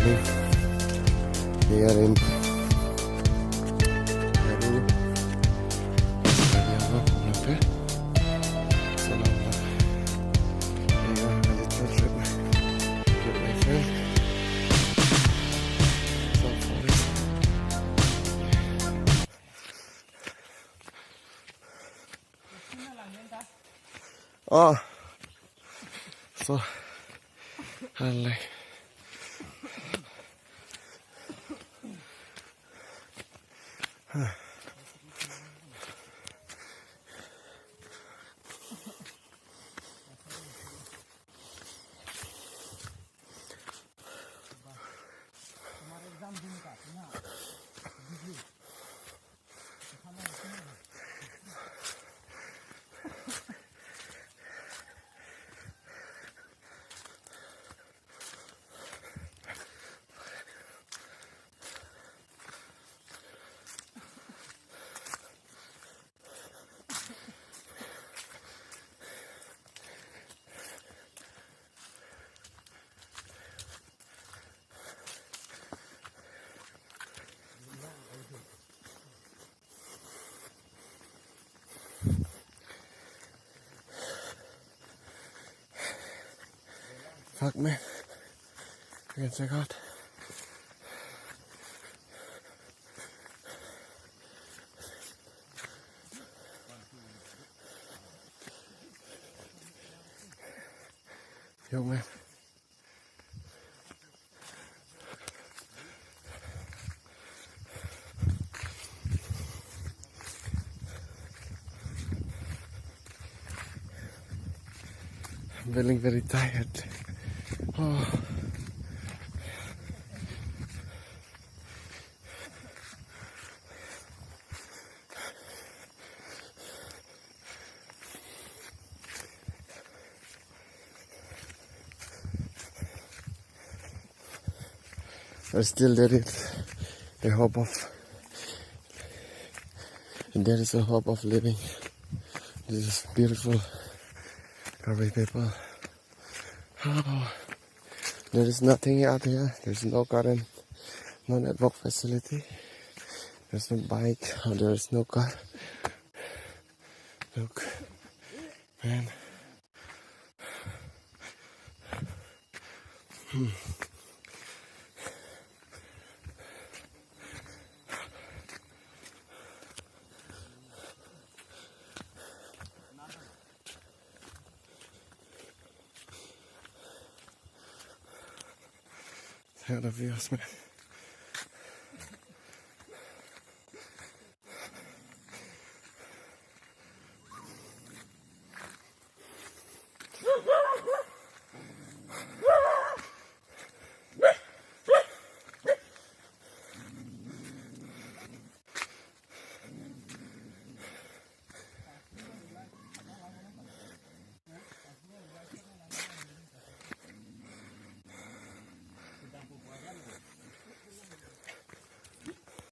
living here in Peru. Vediamo come per sono a little trip with my friend. So forest. Oh, so I like. Fuck man, I can check out. Yo man. I'm feeling very tired. Oh. But still there is a hope of living. This is beautiful Kauri people. Oh, there is nothing out here. There's no garden, no network facility. There's no bike, or there is no car. Look, man. Here are the views, man.